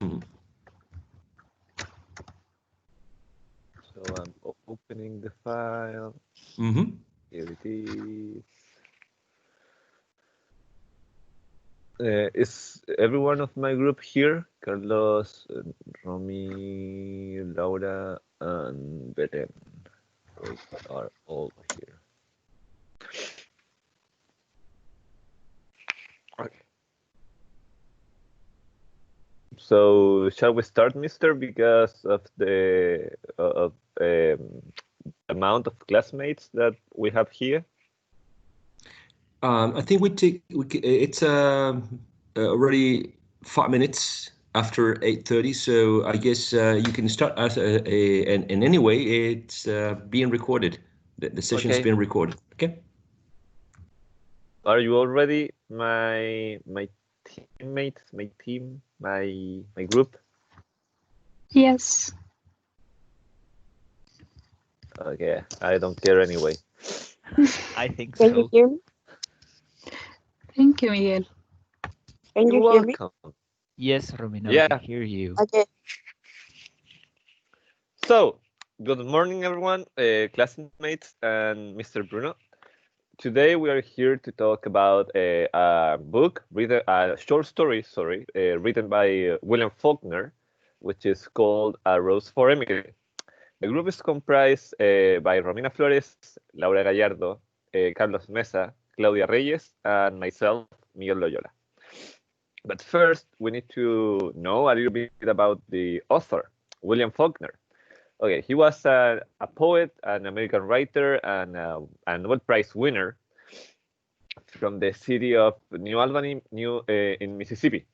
Mhm. So I'm opening the file. Mhm. Here it is. Is everyone of my group here? Carlos, Romy, Laura, and Beren. We are all here. Okay. So shall we start, Mister? Because of the amount of classmates that we have here. I think it's already 5 minutes after 8:30, so I guess you can start as and anyway, it's being recorded. The session's Okay. being recorded. Okay. Are you all ready, my teammates, my team, my group? Yes. Okay, I don't care anyway. I think Can you so. hear me? Thank you, Miguel. Can You're you hear me? welcome. Yes, Romina, we can Yeah. hear you. Okay. So, good morning, everyone, classmates, and Mr. Bruno. Today we are here to talk about a book, a short story, sorry, written by William Faulkner, which is called A Rose for Emily. The group is comprised by Romina Flores, Laura Gallardo, Carlos Mesa, Claudia Reyes, and myself, Miguel Loyola. But first, we need to know a little bit about the author, William Faulkner. Okay, he was a poet, an American writer, and a Nobel Prize winner from the city of New Albany, in Mississippi.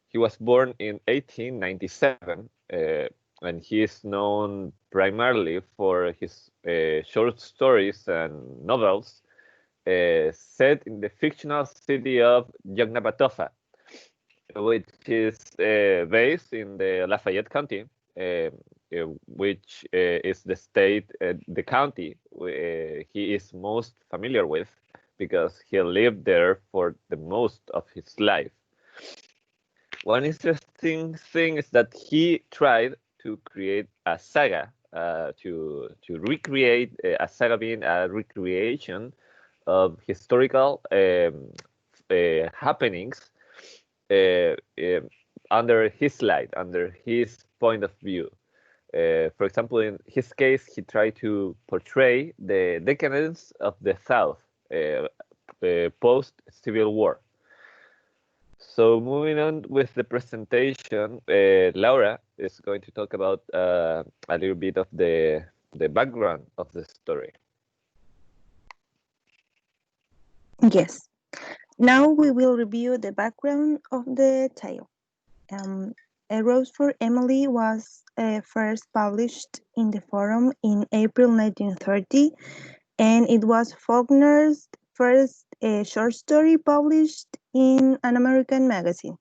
He was born in 1897, and he is known primarily for his short stories and novels set in the fictional city of Yoknapatawpha, which is based in the Lafayette County, which is the state, the county he is most familiar with because he lived there for the most of his life. One interesting thing is that he tried to create a saga, to recreate a saga being a recreation of historical happenings uh, um, under his light, under his point of view. For example, in his case, he tried to portray the decadence of the South post Civil War. So moving on with the presentation, Laura is going to talk about a little bit of the background of the story. Yes. Now we will review the background of the tale. Um, A Rose for Emily was first published in the Forum in April 1930, and it was Faulkner's first short story published in an American magazine.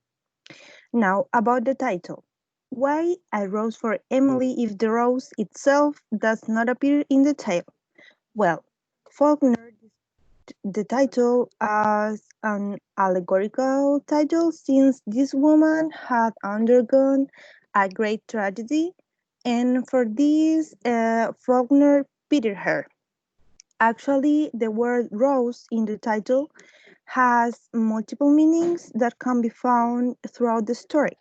Now, about the title. Why A Rose for Emily if the rose itself does not appear in the tale? Well, Faulkner the title as an allegorical title since this woman had undergone a great tragedy, and for this, Faulkner pitied her. Actually, the word rose in the title has multiple meanings that can be found throughout the story.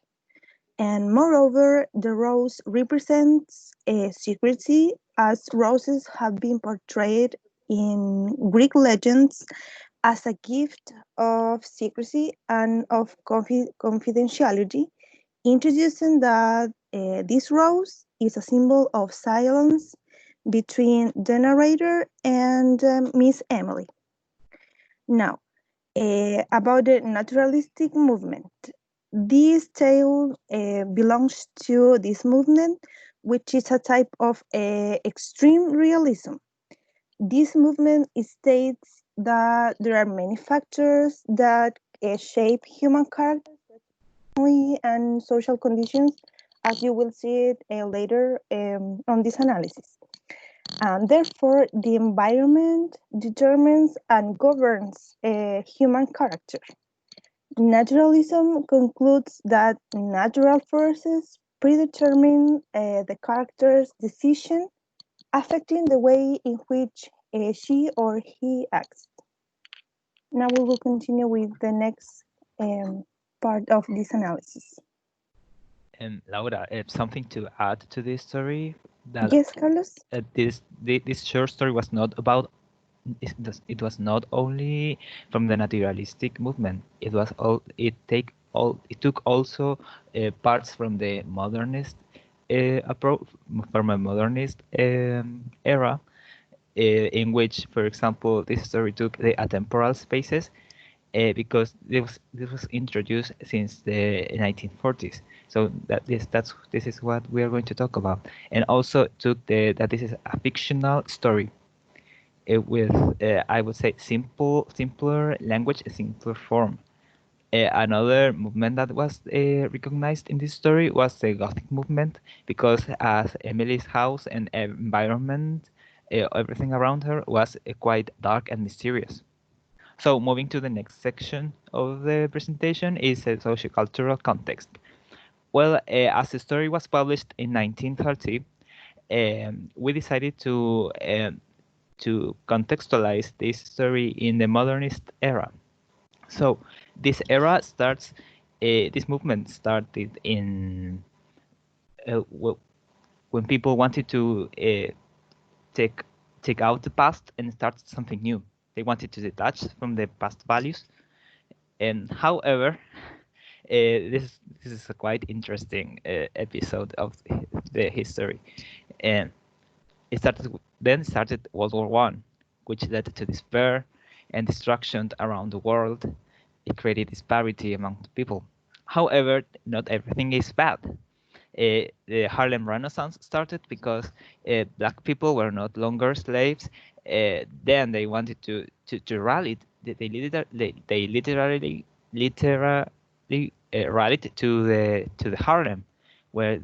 And moreover, the rose represents a secrecy, as roses have been portrayed in Greek legends as a gift of secrecy and of confidentiality, introducing that this rose is a symbol of silence between the narrator and Miss Emily. Now, about the naturalistic movement. This tale belongs to this movement, which is a type of extreme realism. This movement states that there are many factors that shape human character and social conditions, as you will see it later on this analysis. And therefore, the environment determines and governs human character. Naturalism concludes that natural forces predetermine the character's decision, affecting the way in which she or he acts. Now we will continue with the next part of this analysis. And Laura, something to add to this story? That Yes, Carlos? this short story was not about. It was not only from the naturalistic movement. It was all. It took also parts from the modernist approach, from a modernist era, in which, for example, this story took the atemporal spaces because this was introduced since the 1940s. So this is what we are going to talk about, and also took that this is a fictional story with I would say simpler language, a simpler form. Another movement that was recognized in this story was the Gothic movement, because as Emily's house and environment, everything around her was quite dark and mysterious. So moving to the next section of the presentation is a sociocultural context. Well, as the story was published in 1930, we decided to contextualize this story in the modernist era. So this era starts. This movement started in when people wanted to take out the past and start something new. They wanted to detach from the past values. And however, this is a quite interesting episode of the history. And it started World War One, which led to despair and destruction around the world. It created disparity among the people. However, not everything is bad. The Harlem Renaissance started because black people were not longer slaves. Then they wanted to rally. They literally rallied to the Harlem, where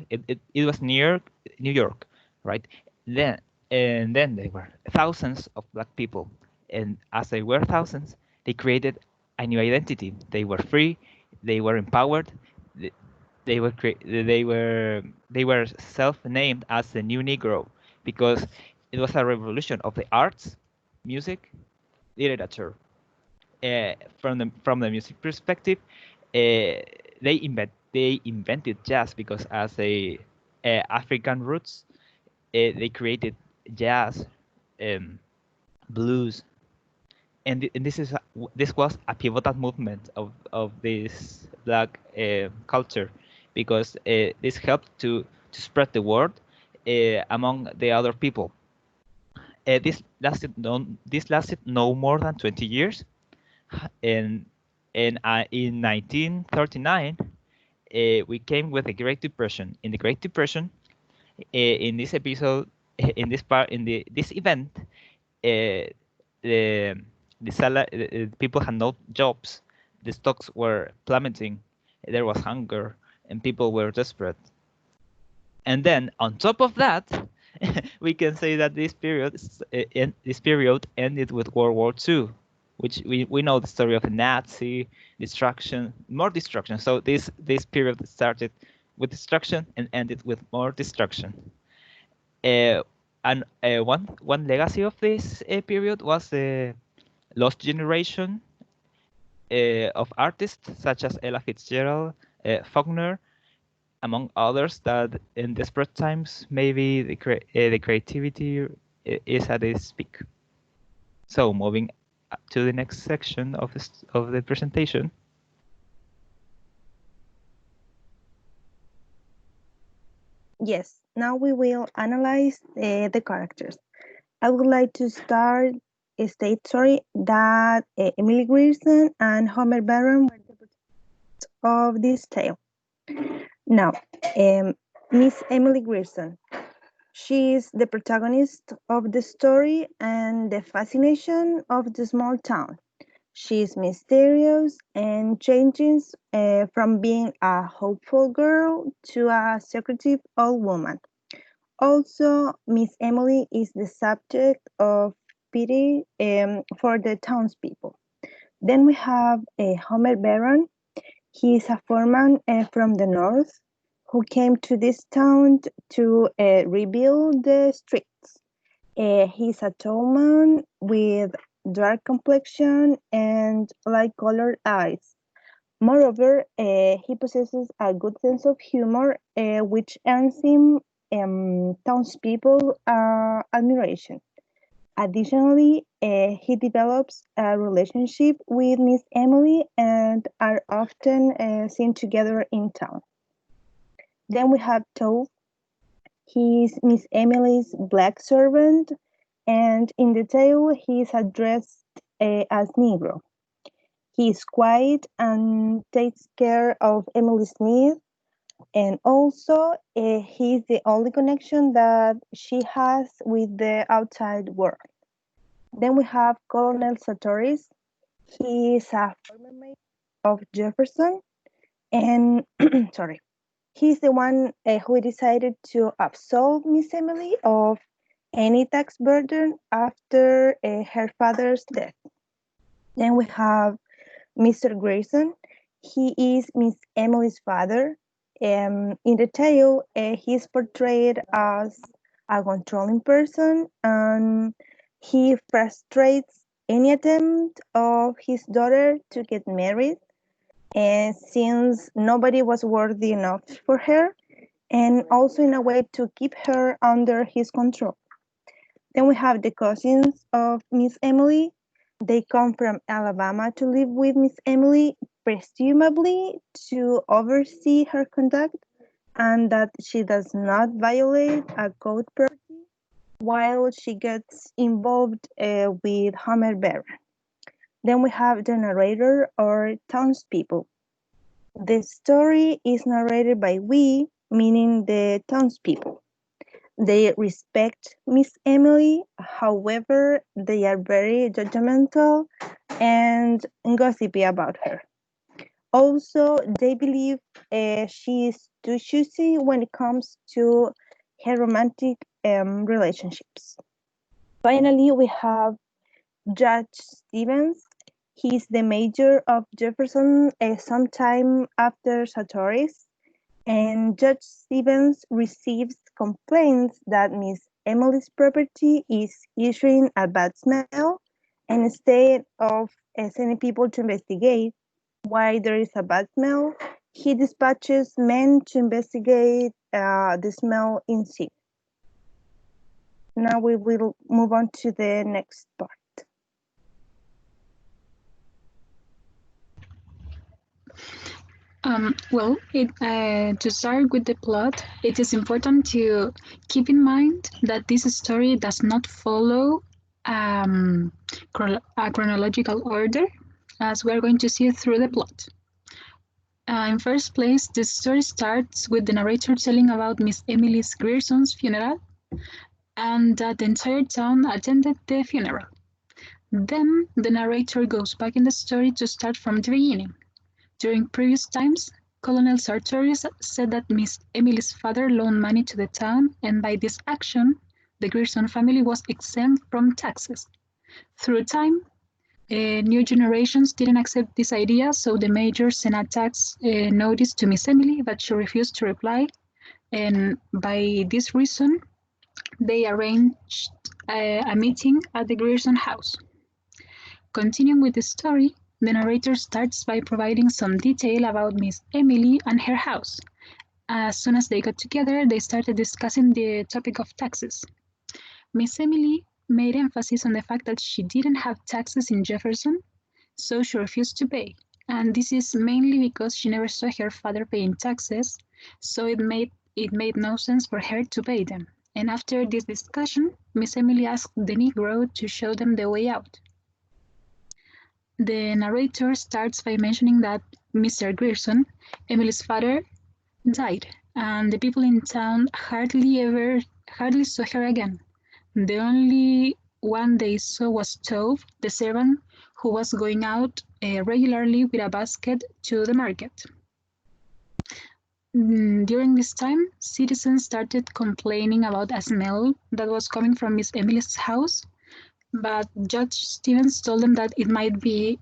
it was near New York, right? Then there were thousands of black people, and as they were thousands, they created a new identity. They were free, they were empowered, they were self-named as the new Negro, because it was a revolution of the arts, music, literature. From the music perspective, they invented jazz, because as a African roots, they created jazz, blues, and this was a pivotal movement of this black culture, because this helped to spread the word among the other people. This lasted no more than 20 years, and in 1939 we came with the Great Depression. In the Great Depression, in this episode, in this part, this event, the people had no jobs, the stocks were plummeting, there was hunger, and people were desperate. And then on top of that, we can say that this period ended with World War II, which we know the story of Nazi destruction, more destruction. So this period started with destruction and ended with more destruction. And one legacy of this period was the lost generation of artists such as Ella Fitzgerald, Faulkner, among others, that in desperate times maybe the creativity is at its peak. So moving to the next section of the presentation. Yes, now we will analyze the characters. I would like to start that Emily Grierson and Homer Barron were the protagonists of this tale. Now, Miss Emily Grierson. She is the protagonist of the story and the fascination of the small town. She is mysterious and changes from being a hopeful girl to a secretive old woman. Also, Miss Emily is the subject of pity for the townspeople. Then we have Homer Baron. He is a foreman from the north who came to this town to rebuild the streets. He's a tall man with dark complexion and light-colored eyes. Moreover, he possesses a good sense of humor, which earns him townspeople admiration. Additionally, he develops a relationship with Miss Emily and are often seen together in town. Then we have Tove. He's Miss Emily's black servant, and in the tale, he is addressed as Negro. He is quiet and takes care of Emily's needs, and also he's the only connection that she has with the outside world. Then we have Colonel Sartoris. He is a former mate of Jefferson, and sorry, he's the one who decided to absolve Miss Emily of any tax burden after her father's death. Then we have Mr. Grayson. He is Miss Emily's father. In the tale, he is portrayed as a controlling person, and he frustrates any attempt of his daughter to get married, and since nobody was worthy enough for her, and also in a way to keep her under his control. Then we have the cousins of Miss Emily. They come from Alabama to live with Miss Emily, presumably to oversee her conduct and that she does not violate a code property while she gets involved with Homer Baron. Then we have the narrator or townspeople. The story is narrated by we, meaning the townspeople. They respect Miss Emily, however, they are very judgmental and gossipy about her. Also, they believe she is too choosy when it comes to her romantic relationships. Finally, we have Judge Stevens. He's the mayor of Jefferson sometime after Sartoris, and Judge Stevens receives complaints that Miss Emily's property is issuing a bad smell, and instead of sending people to investigate why there is a bad smell, he dispatches men to investigate the smell in situ. Now we will move on to the next part. To start with the plot, it is important to keep in mind that this story does not follow a chronological order, as we are going to see through the plot. In first place, the story starts with the narrator telling about Miss Emily Grierson's funeral, and that the entire town attended the funeral. Then the narrator goes back in the story to start from the beginning. During previous times, Colonel Sartorius said that Miss Emily's father loaned money to the town, and by this action, the Grierson family was exempt from taxes. Through time, new generations didn't accept this idea, so the mayor sent a tax notice to Miss Emily, but she refused to reply, and by this reason, they arranged a meeting at the Grierson house. Continuing with the story, the narrator starts by providing some detail about Miss Emily and her house. As soon as they got together, they started discussing the topic of taxes. Miss Emily made emphasis on the fact that she didn't have taxes in Jefferson, so she refused to pay. And this is mainly because she never saw her father paying taxes, so it made no sense for her to pay them. And after this discussion, Miss Emily asked the Negro to show them the way out. The narrator starts by mentioning that Mr. Grierson, Emily's father, died, and the people in town hardly saw her again. The only one they saw was Tove, the servant, who was going out regularly with a basket to the market. During this time, citizens started complaining about a smell that was coming from Miss Emily's house, but Judge Stevens told them that it might be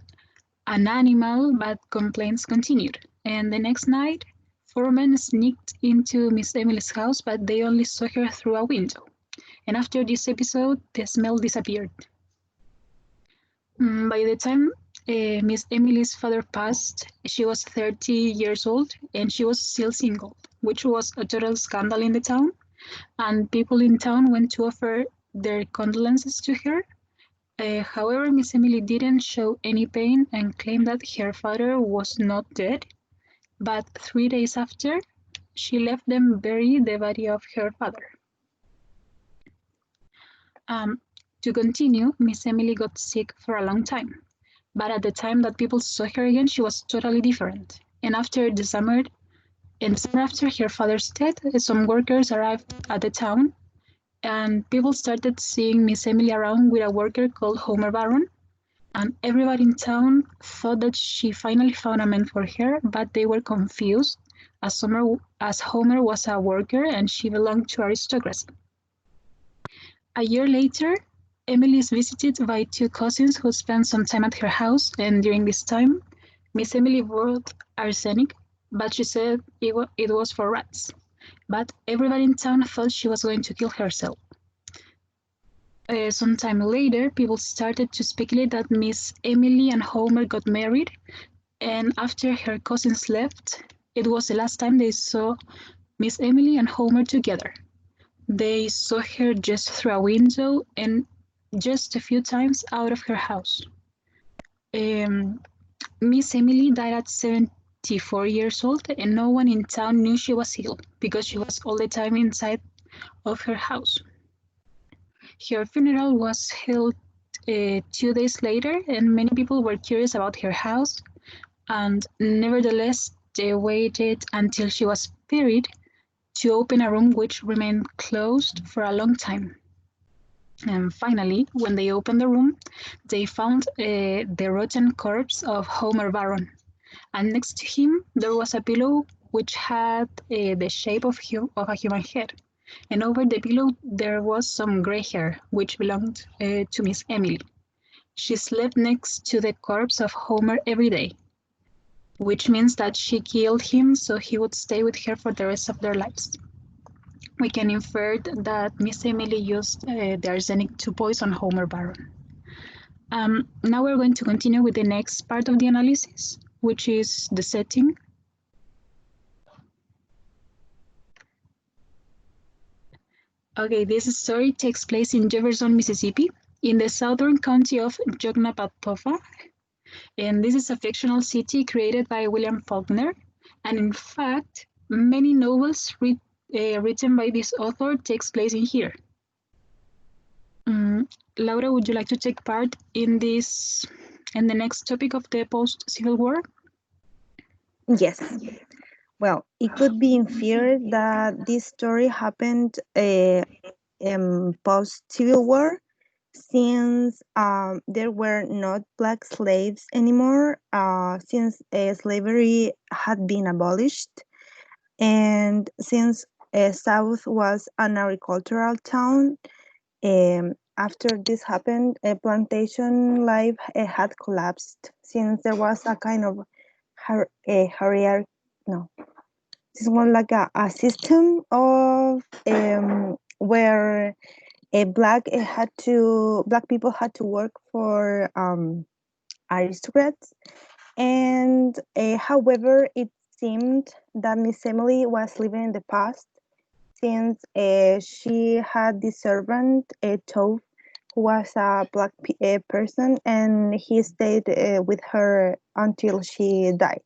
an animal, but complaints continued. And the next night, 4 men sneaked into Miss Emily's house, but they only saw her through a window. And after this episode, the smell disappeared. By the time Miss Emily's father passed, she was 30 years old and she was still single, which was a total scandal in the town. And people in town went to offer their condolences to her. However, Miss Emily didn't show any pain and claimed that her father was not dead. But 3 days after, she left them bury the body of her father. To continue, Miss Emily got sick for a long time, but at the time that people saw her again, she was totally different. And after the summer after her father's death, some workers arrived at the town, and people started seeing Miss Emily around with a worker called Homer Barron. And everybody in town thought that she finally found a man for her, but they were confused as Homer was a worker and she belonged to aristocracy. A year later, Emily is visited by 2 cousins who spent some time at her house, and during this time, Miss Emily brought arsenic, but she said it was for rats. But everybody in town thought she was going to kill herself. Sometime later, people started to speculate that Miss Emily and Homer got married, and after her cousins left, it was the last time they saw Miss Emily and Homer together. They saw her just through a window and just a few times out of her house. Miss Emily died at 74 years old, and no one in town knew she was ill because she was all the time inside of her house. Her funeral was held 2 days later, and many people were curious about her house, and nevertheless, they waited until she was buried to open a room which remained closed for a long time. And finally, when they opened the room, they found the rotten corpse of Homer Barron. And next to him, there was a pillow which had the shape of a human head. And over the pillow, there was some gray hair, which belonged to Miss Emily. She slept next to the corpse of Homer every day, which means that she killed him so he would stay with her for the rest of their lives. We can infer that Miss Emily used the arsenic to poison Homer Barron. Now we're going to continue with the next part of the analysis, which is the setting. Okay, this story takes place in Jefferson, Mississippi, in the southern county of Yoknapatawpha. And this is a fictional city created by William Faulkner. And in fact, many novels written by this author takes place in here. Laura, would you like to take part in this and the next topic of the post-Civil War? Yes. Well, it could be inferred that this story happened post-Civil War, since there were not Black slaves anymore, since slavery had been abolished, and since South was an agricultural town. After this happened, plantation life had collapsed, since there was a kind of hierarchy. No, this was like a system of where black people had to work for aristocrats, and however, it seemed that Miss Emily was living in the past, since she had this servant, Tove, who was a black person, and he stayed with her until she died.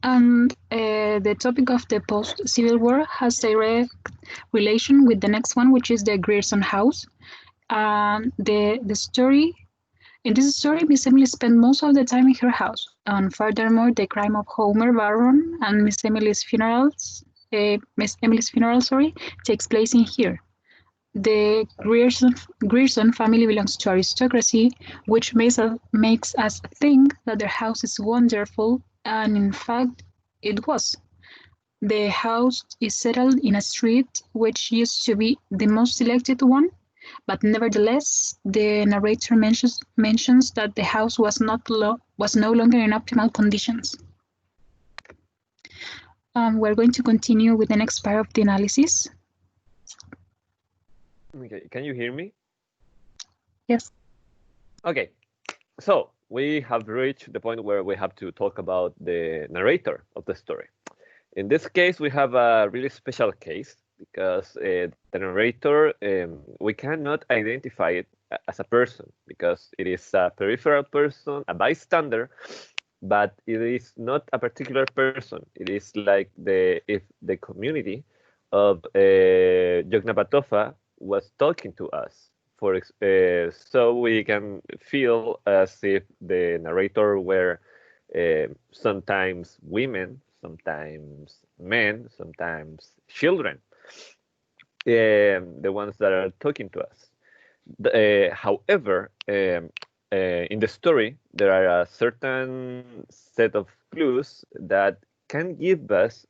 And the topic of the post-Civil War has direct relation with the next one, which is the Grierson House. The story, in this story, Miss Emily spent most of the time in her house. And furthermore, the crime of Homer Barron and Miss Emily's funeral, takes place in here. The Grierson family belongs to aristocracy, which makes us think that their house is wonderful, and in fact, it was. The house is settled in a street which used to be the most selected one, but nevertheless, the narrator mentions that the house was no longer in optimal conditions. We're going to continue with the next part of the analysis. Okay, can you hear me? Yes. Okay, so we have reached the point where we have to talk about the narrator of the story. In this case, we have a really special case because the narrator, we cannot identify it as a person because it is a peripheral person, a bystander, but it is not a particular person. It is like if the community of Yoknapatawpha was talking to us. So we can feel as if the narrator were sometimes women, sometimes men, sometimes children, the ones that are talking to us. However, in the story, there are a certain set of clues that can give us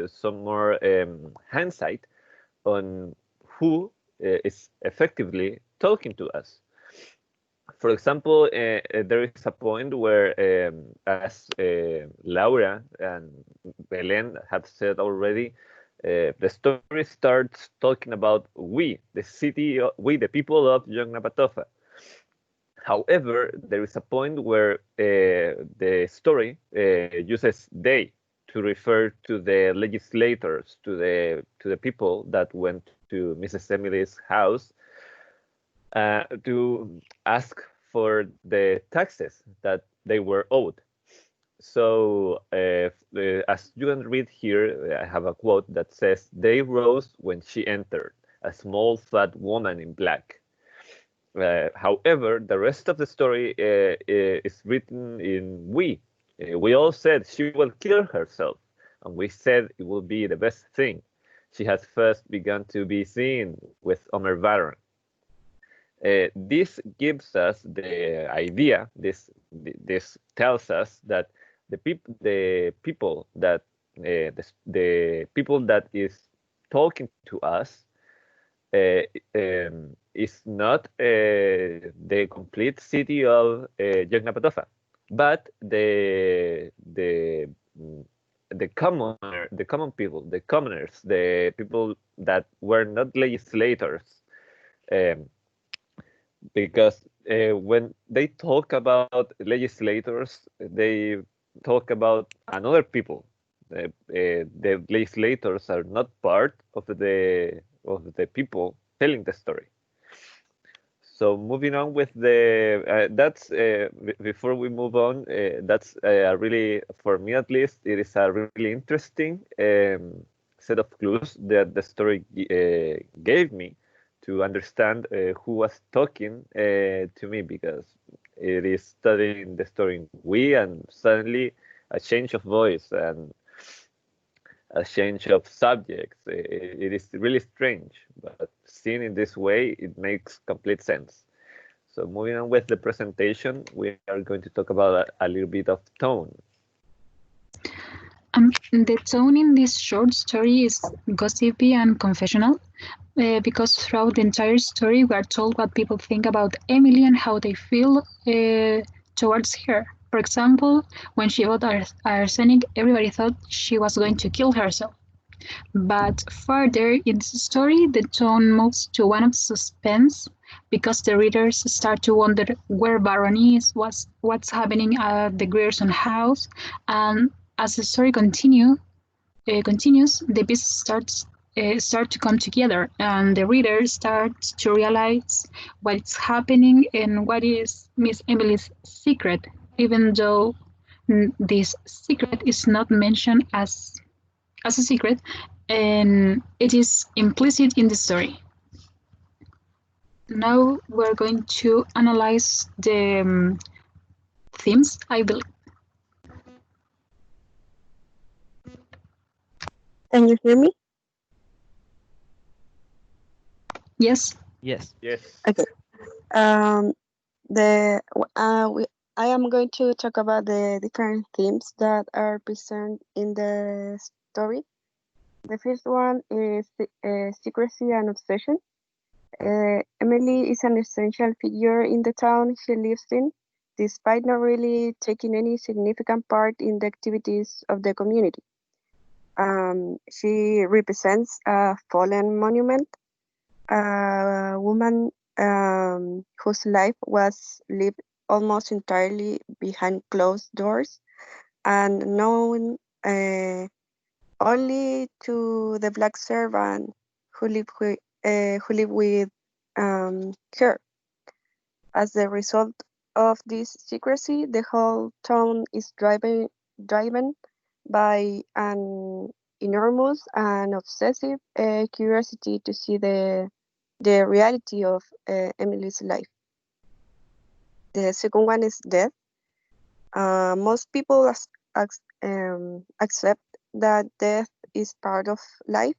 some more hindsight on who is effectively talking to us. For example, there is a point where, as Laura and Belen have said already, the story starts talking about we, the people of Yoknapatawpha. However, there is a point where the story uses they to refer to the legislators, to the people that went to Mrs. Emily's house to ask for the taxes that they were owed. So as you can read here, I have a quote that says, "They rose when she entered, a small fat woman in black." However, the rest of the story is written in we. We all said she will kill herself, and we said it will be the best thing. She has first begun to be seen with Omer Varon. This gives us the idea. This tells us that the people that is talking to us is not the complete city of Yoknapatawpha, but the common people, the commoners, the people that were not legislators. Because when they talk about legislators, they talk about another people. The legislators are not part of the people telling the story. So moving on with before we move on, that's really, for me at least, it is a really interesting set of clues that the story gave me to understand who was talking to me, because it is studying the story in we, and suddenly a change of voice and a change of subjects. It is really strange, but seen in this way, it makes complete sense. So moving on with the presentation, we are going to talk about a little bit of tone. The tone in this short story is gossipy and confessional, because throughout the entire story, we are told what people think about Emily and how they feel towards her. For example, when she bought arsenic, everybody thought she was going to kill herself. But further in the story, the tone moves to one of suspense, because the readers start to wonder where Baron is, what's happening at the Grierson house, and as the story continues, the pieces start to come together, and the reader starts to realize what's happening and what is Miss Emily's secret, even though this secret is not mentioned as a secret, and it is implicit in the story. Now we're going to analyze the themes, I believe. Can you hear me? Yes. Yes. Yes. Okay. I am going to talk about the different themes that are present in the story. The first one is secrecy and obsession. Emily is an essential figure in the town she lives in, despite not really taking any significant part in the activities of the community. She represents a fallen monument, a woman whose life was lived almost entirely behind closed doors and known only to the black servant who lived with her. As a result of this secrecy, the whole town is driven by an enormous and obsessive curiosity to see the reality of Emily's life. The second one is death. Most people accept that death is part of life,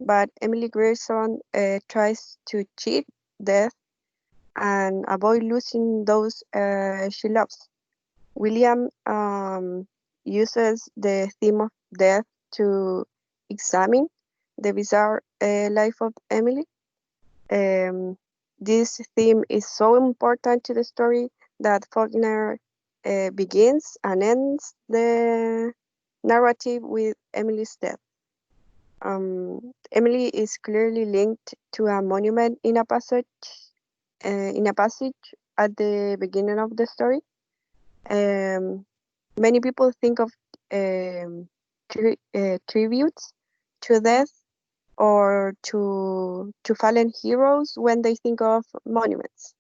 but Emily Grierson tries to cheat death and avoid losing those she loves. William uses the theme of death to examine the bizarre life of Emily. This theme is so important to the story that Faulkner begins and ends the narrative with Emily's death. Emily is clearly linked to a monument in a passage at the beginning of the story. Many people think of tributes to death or to fallen heroes when they think of monuments.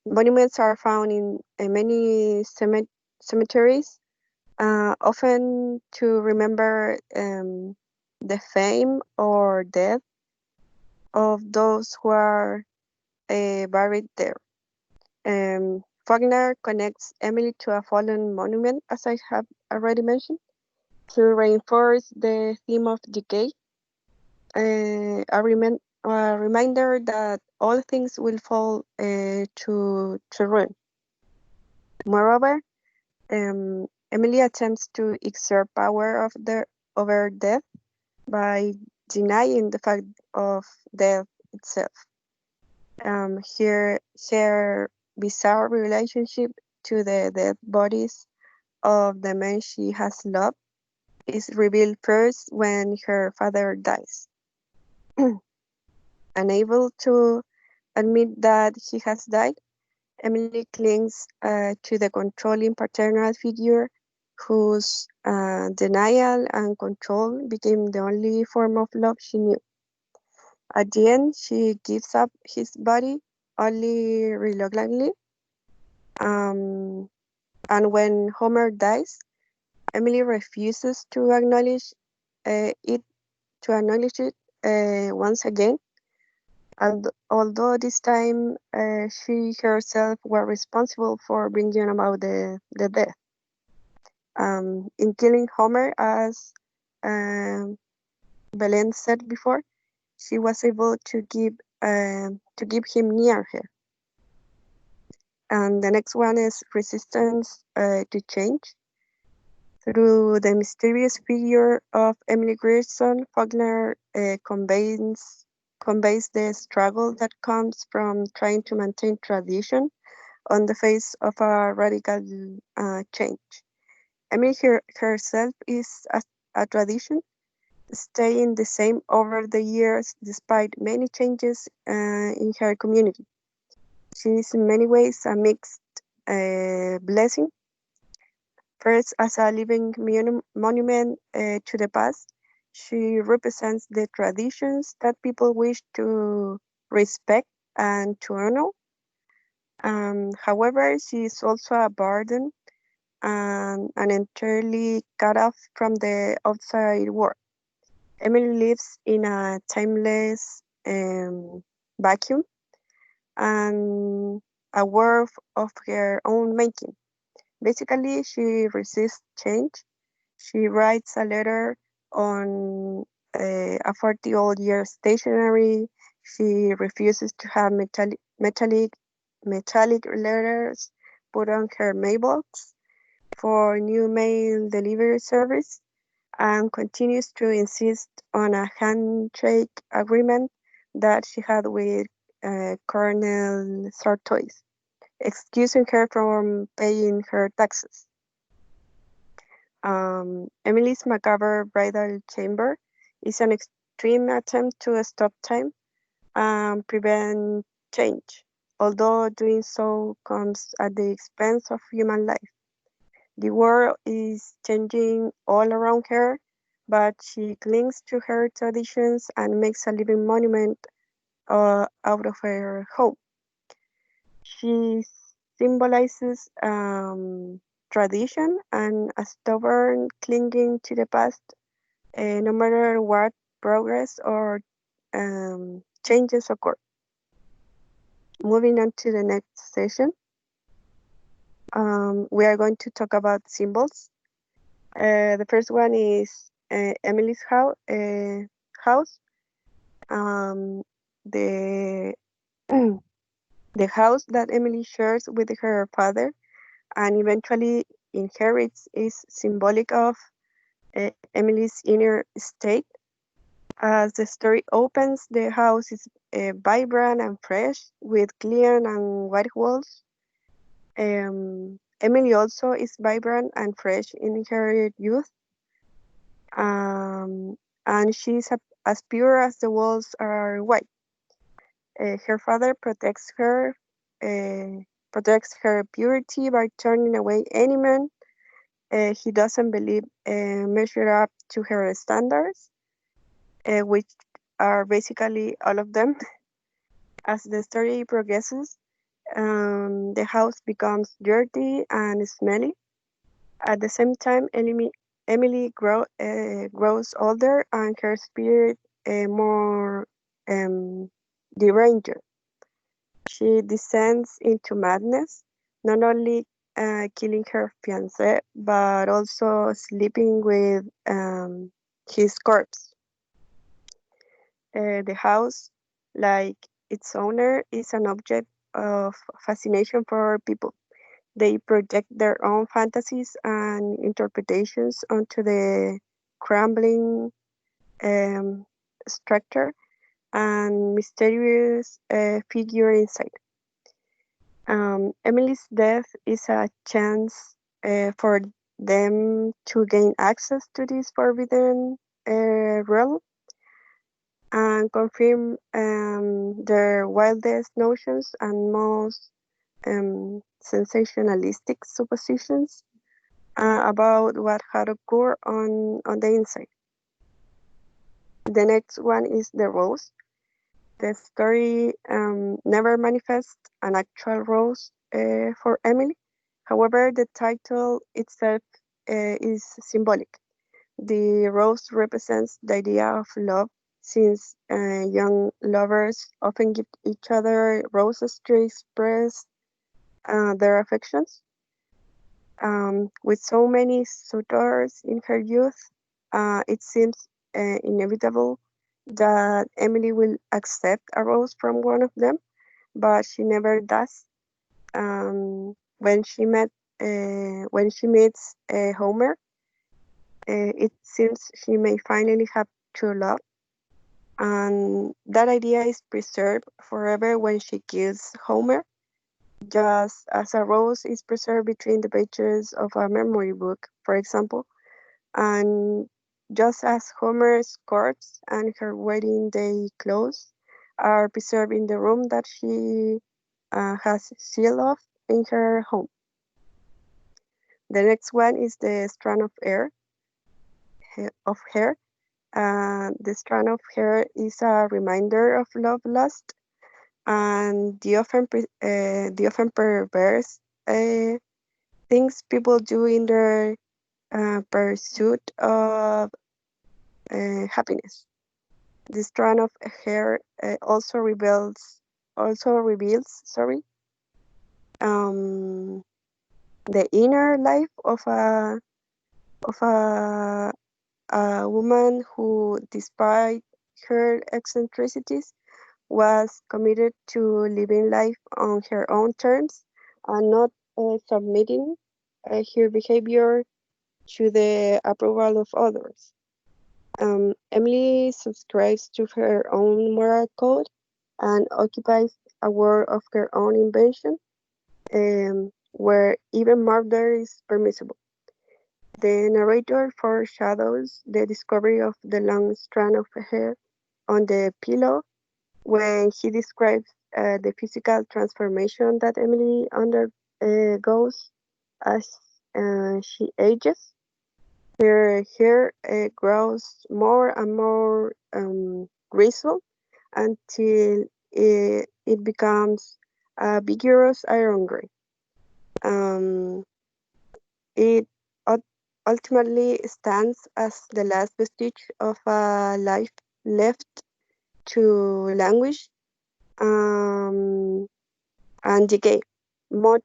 Monuments are found in many cemeteries, often to remember the fame or death of those who are buried there. Faulkner connects Emily to a fallen monument, as I have already mentioned, to reinforce the theme of decay. A reminder that all things will fall to ruin. Moreover, Emily attempts to exert power over death by denying the fact of death itself. Her bizarre relationship to the dead bodies of the men she has loved is revealed first when her father dies. Unable to admit that he has died, Emily clings to the controlling paternal figure whose denial and control became the only form of love she knew. At the end, she gives up his body only reluctantly. And when Homer dies, Emily refuses to acknowledge it once again. Although this time she herself was responsible for bringing about the death. In killing Homer, as Belen said before, she was able to keep him near her. And the next one is resistance to change. Through the mysterious figure of Emily Grierson, Faulkner conveys the struggle that comes from trying to maintain tradition on the face of a radical change. Emily herself is a tradition, staying the same over the years despite many changes in her community. She is in many ways a mixed blessing. First, as a living monument to the past, she represents the traditions that people wish to respect and to honor. However, she is also a burden and entirely cut off from the outside world. Emily lives in a timeless vacuum and a world of her own making. Basically, she resists change. She writes a letter on a 40-old-year stationery. She refuses to have metallic letters put on her mailbox for new mail delivery service and continues to insist on a handshake agreement that she had with Colonel Sartois, excusing her from paying her taxes. Emily's macabre bridal chamber is an extreme attempt to stop time and prevent change, although doing so comes at the expense of human life. The world is changing all around her, but she clings to her traditions and makes a living monument out of her home. She symbolizes tradition and a stubborn clinging to the past, no matter what progress or changes occur. Moving on to the next session, we are going to talk about symbols. The first one is Emily's house. The the house that Emily shares with her father and eventually inherits is symbolic of Emily's inner state. As the story opens, the house is vibrant and fresh with clean and white walls. Emily also is vibrant and fresh in her youth, and she's as pure as the walls are white. Her father protects her purity by turning away any man he doesn't believe measure up to her standards, which are basically all of them. As the story progresses, the house becomes dirty and smelly. At the same time, Emily grows older and her spirit more deranged. She descends into madness, not only killing her fiancé, but also sleeping with his corpse. The house, like its owner, is an object of fascination for people. They project their own fantasies and interpretations onto the crumbling structure and mysterious figure inside. Emily's death is a chance for them to gain access to this forbidden realm and confirm their wildest notions and most sensationalistic suppositions about what had occurred on the inside. The next one is The Rose. The story never manifests an actual rose for Emily. However, the title itself is symbolic. The rose represents the idea of love, since young lovers often give each other roses to express their affections. With so many suitors in her youth, it seems inevitable that Emily will accept a rose from one of them, but she never does. When she meets Homer, it seems she may finally have true love, and that idea is preserved forever when she kills Homer, just as a rose is preserved between the pages of a memory book, for example, and just as Homer's corpse and her wedding day clothes are preserved in the room that she has sealed off in her home. The next one is the strand of hair. The strand of hair is a reminder of love lost and the often perverse things people do in their pursuit of happiness. The strand of hair also reveals, the inner life of a woman who, despite her eccentricities, was committed to living life on her own terms and not submitting her behavior to the approval of others. Emily subscribes to her own moral code and occupies a world of her own invention, where even murder is permissible. The narrator foreshadows the discovery of the long strand of hair on the pillow when he describes the physical transformation that Emily undergoes as she ages. Her hair grows more and more graceful until it becomes a vigorous iron gray. It ultimately stands as the last vestige of a life left to languish and decay, much,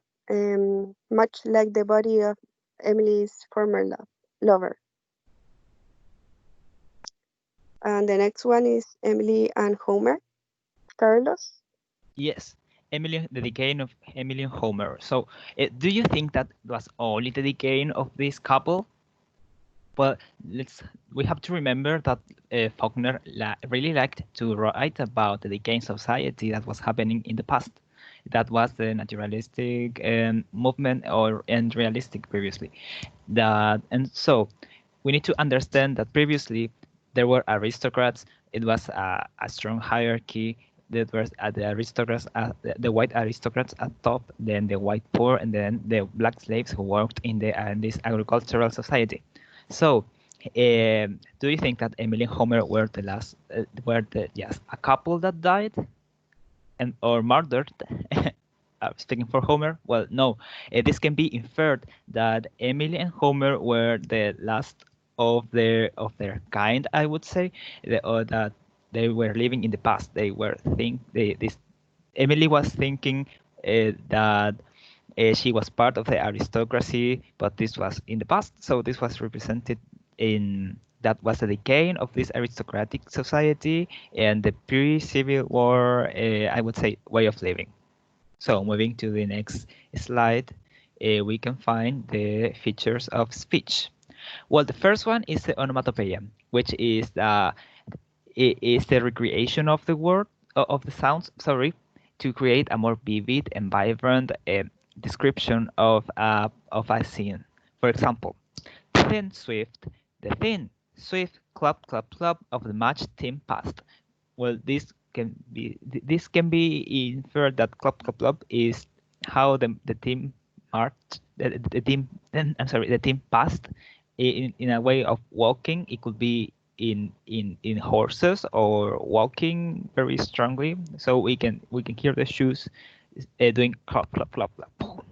much like the body of Emily's former lover. And the next one is Emily and Homer. Carlos? Yes, Emily, the decaying of Emily and Homer. So, do you think that was only the decaying of this couple? Well, we have to remember that Faulkner really liked to write about the decaying society that was happening in the past. That was the naturalistic movement and realistic previously. And so we need to understand that previously there were aristocrats. It was a strong hierarchy. There was the aristocrats, the white aristocrats at top, then the white poor, and then the black slaves who worked in this agricultural society. So, do you think that Emily and Homer were the last, a couple that died, or murdered? Speaking for Homer, well, no. This can be inferred that Emily and Homer were the last of their kind, I would say, or that they were living in the past. They were Emily was thinking that she was part of the aristocracy, but this was in the past. So this was represented in that was the decay of this aristocratic society and the pre-Civil War, I would say, way of living. So moving to the next slide, we can find the features of speech. Well, the first one is the onomatopoeia, which is the recreation of the word of the sounds. Sorry, to create a more vivid and vibrant description of a scene. For example, thin swift, the thin swift club club club of the match team passed. Well, this can be inferred that club club club is how the team marched, the team. I'm sorry, the team passed in a way of walking. It could be in horses or walking very strongly. So we can hear the shoes doing club club club club.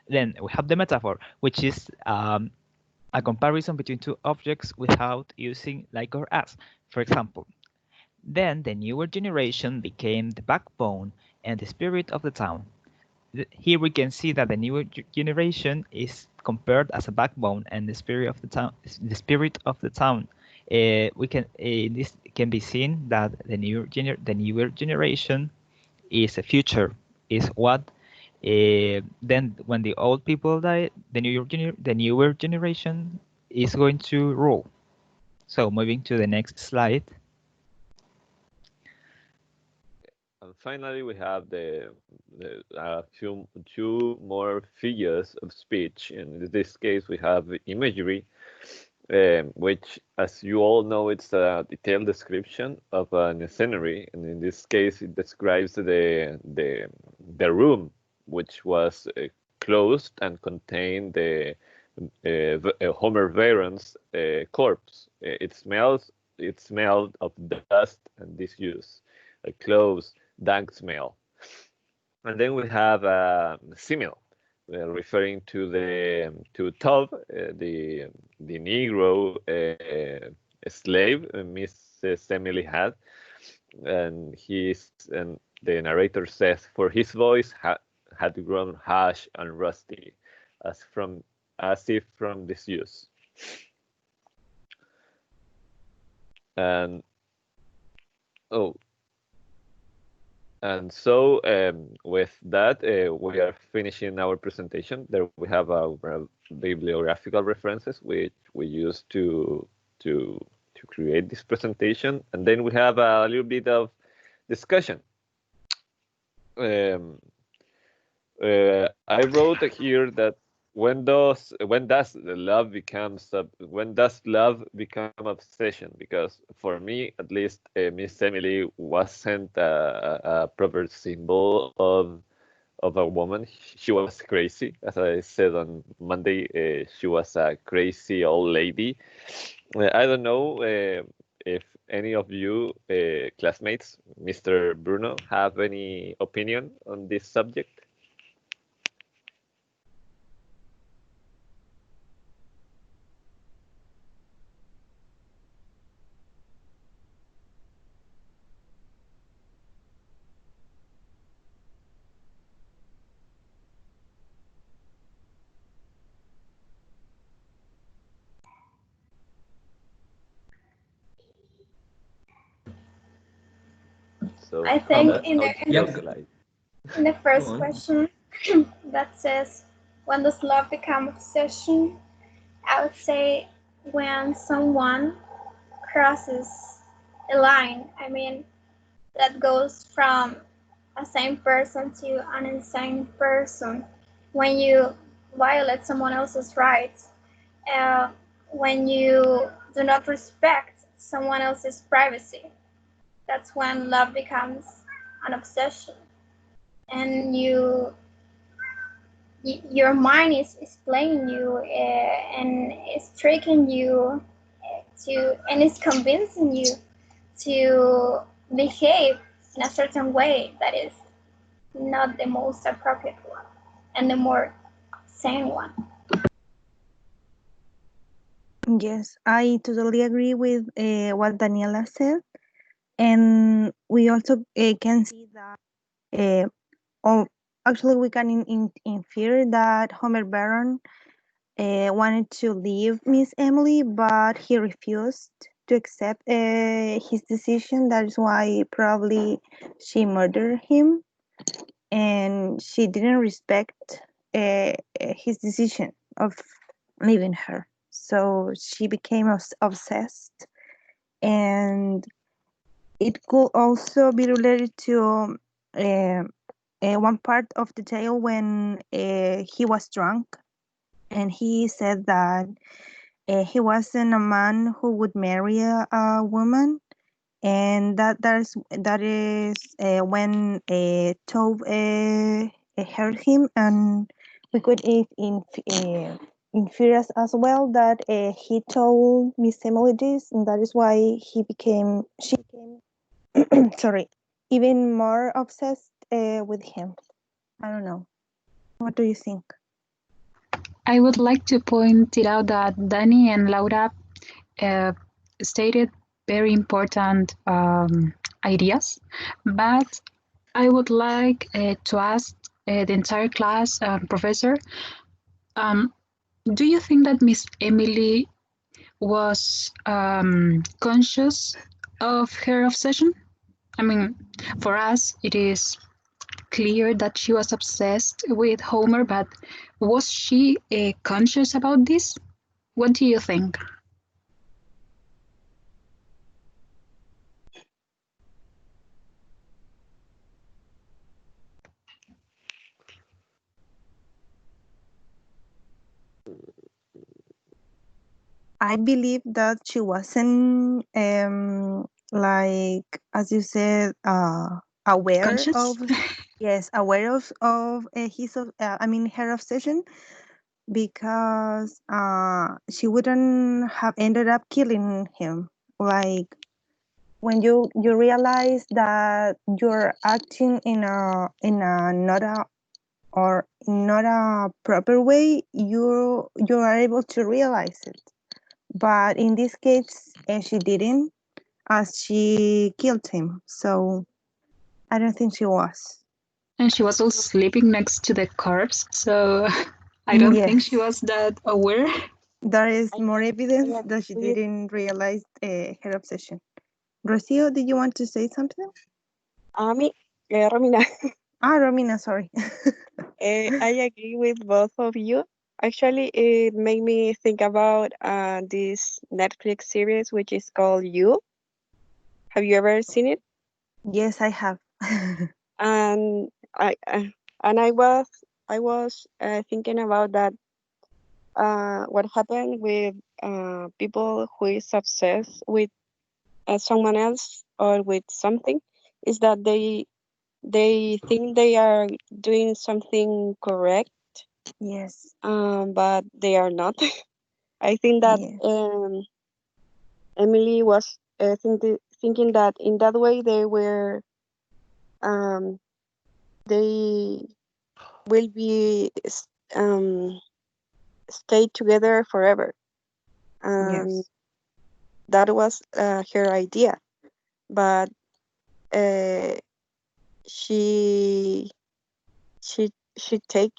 Then we have the metaphor, which is a comparison between two objects without using like or as. For example, then the newer generation became the backbone and the spirit of the town. Here we can see that the newer generation is compared as a backbone and the spirit of the town. The spirit of the town. This can be seen that the newer generation is a future. Is what then when the old people die, the newer generation is going to rule. So moving to the next slide. And finally, we have two more figures of speech. And in this case, we have imagery, which, as you all know, it's a detailed description of an scenery. And in this case, it describes the room, which was closed and contained the Homer Veyron's corpse. It smelled of dust and disuse, a close, dank smell. And then we have simile, referring to Tub, the Negro slave Mrs. Emily had, and the narrator says, for his voice had grown harsh and rusty, as if from disuse. And so with that, we are finishing our presentation. There we have our bibliographical references, which we use to to create this presentation, and then we have a little bit of discussion. I wrote here that when does love become obsession? Because for me, at least, Miss Emily wasn't a proper symbol of a woman. She was crazy, as I said on Monday. She was a crazy old lady. I don't know if any of you classmates, Mr. Bruno, have any opinion on this subject. So I think in the first question that says, when does love become obsession? I would say when someone crosses a line. I mean, that goes from a sane person to an insane person. When you violate someone else's rights, when you do not respect someone else's privacy, that's when love becomes an obsession. And your mind is playing you and is tricking you and is convincing you to behave in a certain way that is not the most appropriate one and the more sane one. Yes, I totally agree with what Daniela said. And we also can see that, actually, we can infer that Homer Baron wanted to leave Miss Emily, but he refused to accept his decision. That is why probably she murdered him, and she didn't respect his decision of leaving her. So she became obsessed, and it could also be related to one part of the tale when he was drunk, and he said that he wasn't a man who would marry a woman, and that is when Tove hurt him, and we could infer as well that he told Miss Emily this, and that is why she became sorry, even more obsessed with him. I don't know. What do you think? I would like to point it out that Danny and Laura stated very important ideas, but I would like to ask the entire class, Professor, do you think that Miss Emily was conscious of her obsession? I mean, for us, it is clear that she was obsessed with Homer, but was she conscious about this? What do you think? I believe that she wasn't like, as you said, aware Conscious? of aware of her obsession, because she wouldn't have ended up killing him. Like, when you realize that you're acting in a not a proper way, you are able to realize it. But in this case, she didn't, as she killed him. So I don't think she was. And she was also sleeping next to the corpse, so I don't think she was that aware. There is more evidence that she didn't realize her obsession. Rocio, did you want to say something? Romina. Romina, sorry. I agree with both of you. Actually, it made me think about this Netflix series, which is called You. Have you ever seen it? Yes, I have. And I was thinking about that. What happened with people who is obsessed with someone else or with something is that they think they are doing something correct, Yes. but they are not. I think that Yes. Emily was thinking that in that way um, they will be um, stay together forever. Yes. That was her idea, but uh, she she take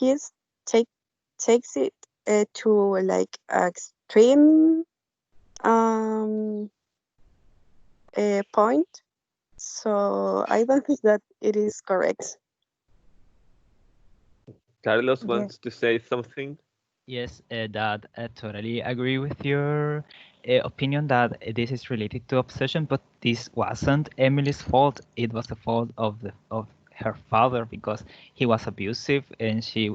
takes it to like extreme um point. So I don't think that it is correct. Carlos Yes. wants to say something. Yes, that I totally agree with your opinion that this is related to obsession, but this wasn't Emily's fault. It was the fault of her father because he was abusive, and he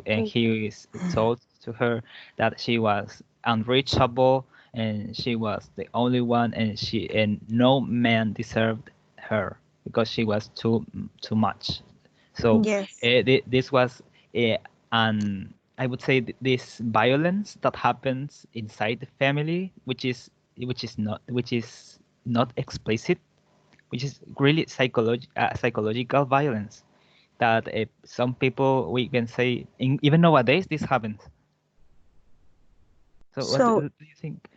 told to her that she was unreachable and she was the only one, and no man deserved her because she was too much. So Yes. this was an I would say this violence that happens inside the family, which is not explicit, which is really psychological violence that some people we can say even nowadays this happens. So what So, do you think?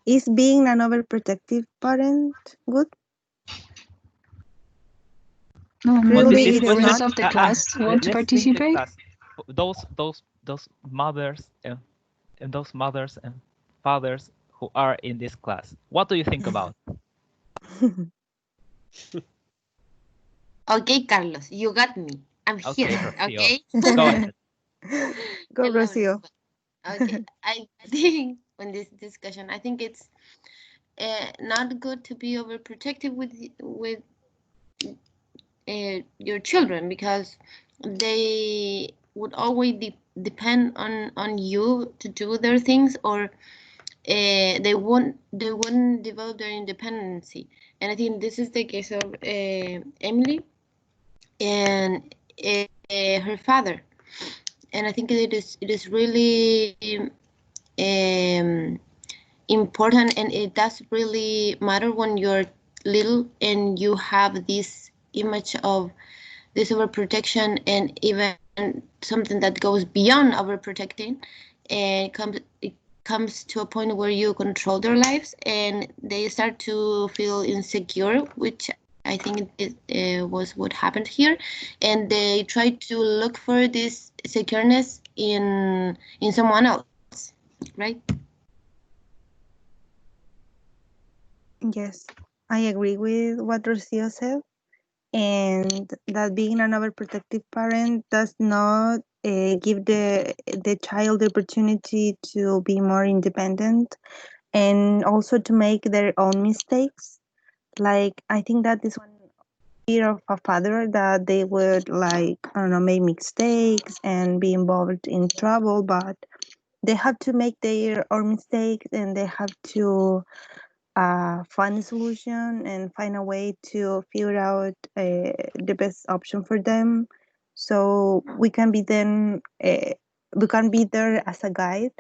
is being an overprotective parent good? No, Well, Really, maybe this the it's question, rest not. of the class want to let's think the participate. class. Those mothers and those mothers and fathers who are in this class. What do you think about? Okay, Carlos, you got me. I'm Okay, here. Rocio, Okay. go ahead. Go, I love this Rocio. one. Okay, I think on this discussion, I think it's not good to be overprotective with your children because they would always depend on you to do their things, or they wouldn't develop their independency. And I think this is the case of Emily and her father. And I think it is really um, important, and it does really matter when you're little and you have this image of this overprotection, and even something that goes beyond overprotecting, and it comes to a point where you control their lives and they start to feel insecure, which I think it was what happened here, and they try to look for this secureness in someone else, right? Yes, I agree with what Rocio said, and that being an overprotective parent does not give the child the opportunity to be more independent and also to make their own mistakes. Like, I think that is one fear of a father, that they would, like, I don't know, make mistakes and be involved in trouble, but they have to make their own mistakes and they have to find a solution and find a way to figure out the best option for them. So we can be there as a guide,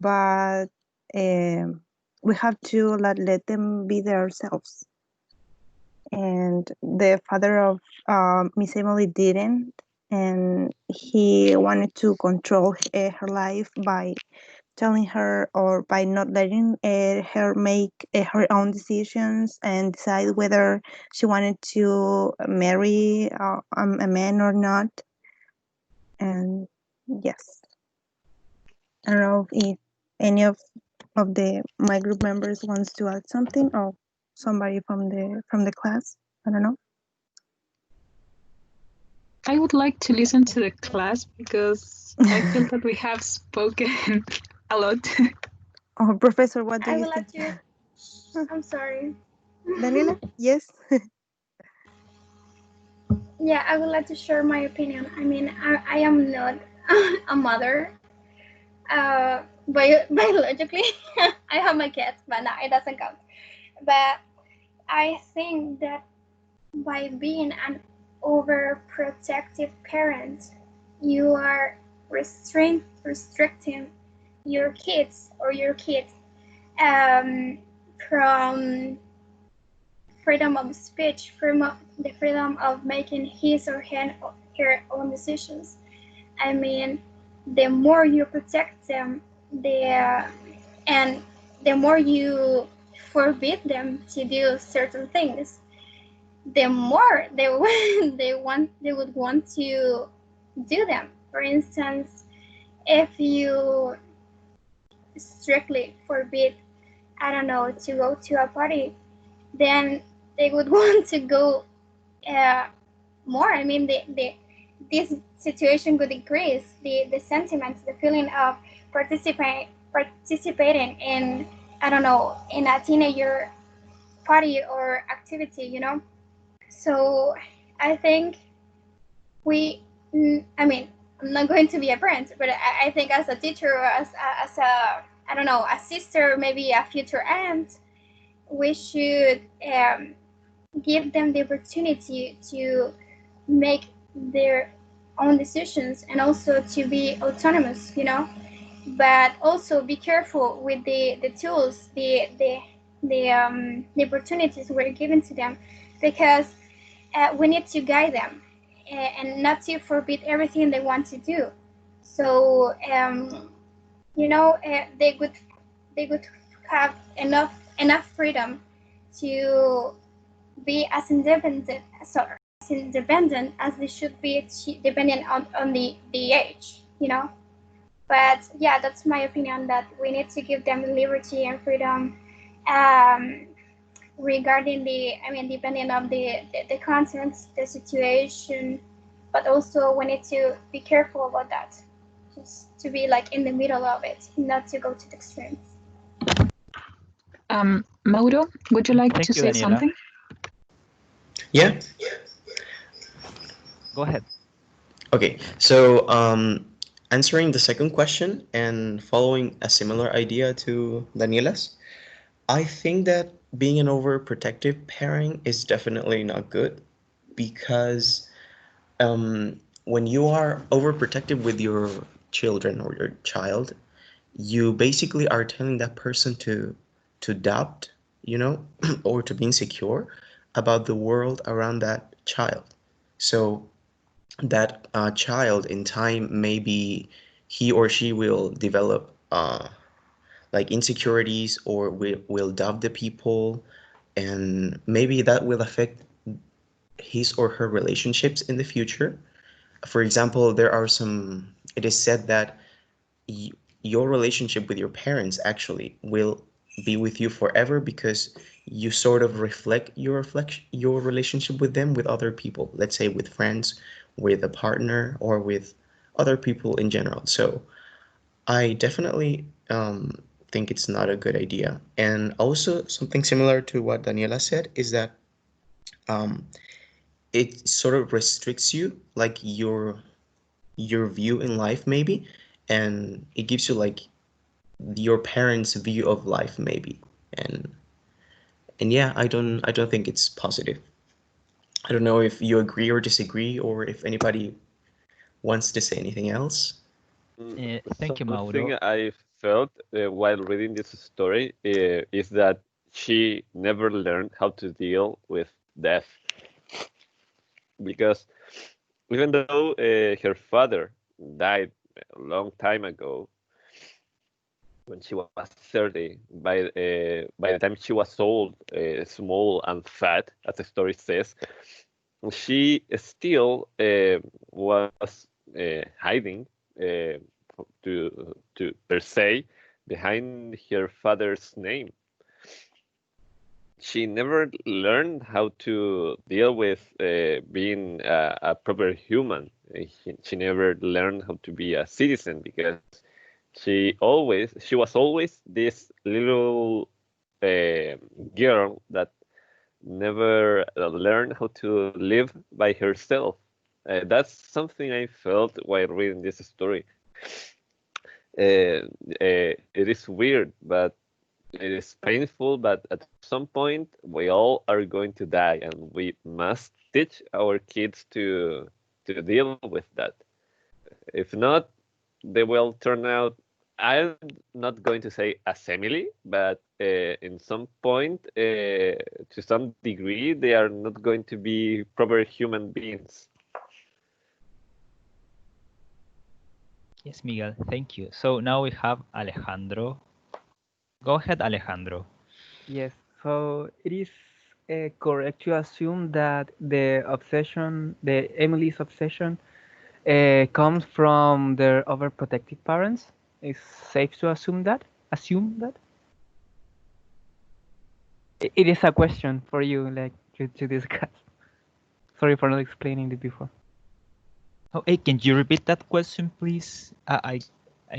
but we have to let them be themselves. And the father of Miss Emily didn't, and he wanted to control her life by telling her, or by not letting her make her own decisions and decide whether she wanted to marry a man or not. And yes, I don't know if any of the my group members wants to add something, or somebody from the class. I don't know. I would like to listen to the class because I feel that we have spoken a lot. Oh, Professor, what do I you would think? like to. I'm sorry. Daniela? Yes. Yeah, I would like to share my opinion. I mean, I am not a mother. Biologically, I have my kids, but no, it doesn't count. But I think that by being an overprotective parent, you are restricting your kids or your kid from freedom of speech, from the freedom of making his or her own decisions. I mean, the more you protect them, and the more you forbid them to do certain things, the more they they would want to do them. For instance, if you strictly forbid, I don't know, to go to a party, then they would want to go more. I mean, this situation would increase the sentiments, the feeling of participating in, I don't know, in a teenager party or activity, you know. So I think I mean, I'm not going to be a parent, but I think as a teacher or as a, I don't know, a sister, maybe a future aunt, we should give them the opportunity to make their own decisions and also to be autonomous, you know. But also be careful with the tools, the opportunities we're giving to them, because we need to guide them and not to forbid everything they want to do. So you know, they would have enough freedom to be as independent as they should be, depending on the age, you know. But yeah, that's my opinion, that we need to give them liberty and freedom regarding depending on the content, the situation, but also we need to be careful about that, just to be like in the middle of it, not to go to the extremes. Mauro, would you like Thank to you, say Daniela. something? Yeah. Go ahead. Okay. So answering the second question and following a similar idea to Daniela's, I think that being an overprotective parent is definitely not good, because when you are overprotective with your children or your child, you basically are telling that person to doubt, you know, or to be insecure about the world around that child. So that child in time, maybe he or she will develop like insecurities, or will doubt the people, and maybe that will affect his or her relationships in the future. For example, it is said that your relationship with your parents actually will be with you forever, because you sort of reflect your relationship with them with other people, let's say with friends, with a partner, or with other people in general. So I definitely think it's not a good idea. And also something similar to what Daniela said is that it sort of restricts you, like your view in life maybe, and it gives you like your parents' view of life maybe. And yeah, I don't think it's positive. I don't know if you agree or disagree, or if anybody wants to say anything else. Thank you, Mauro. Something I felt while reading this story is that she never learned how to deal with death, because even though her father died a long time ago, when she was 30, by the time she was old, small and fat, as the story says, she still was hiding to per se behind her father's name. she never learned how to deal with being a proper human. She never learned how to be a citizen because she was always this little girl that never learned how to live by herself. That's something I felt while reading this story. It is weird, but it is painful, but at some point we all are going to die, and we must teach our kids to deal with that. If not, they will turn out, I'm not going to say as Emily, but in some point, to some degree, they are not going to be proper human beings. Yes, Miguel, thank you. So now we have Alejandro. Go ahead, Alejandro. Yes, so it is correct to assume that the obsession, the Emily's obsession, comes from their overprotective parents. It's safe to assume that. Assume that. It is a question for you, like to discuss. Sorry for not explaining it before. Oh, hey, can you repeat that question, please? I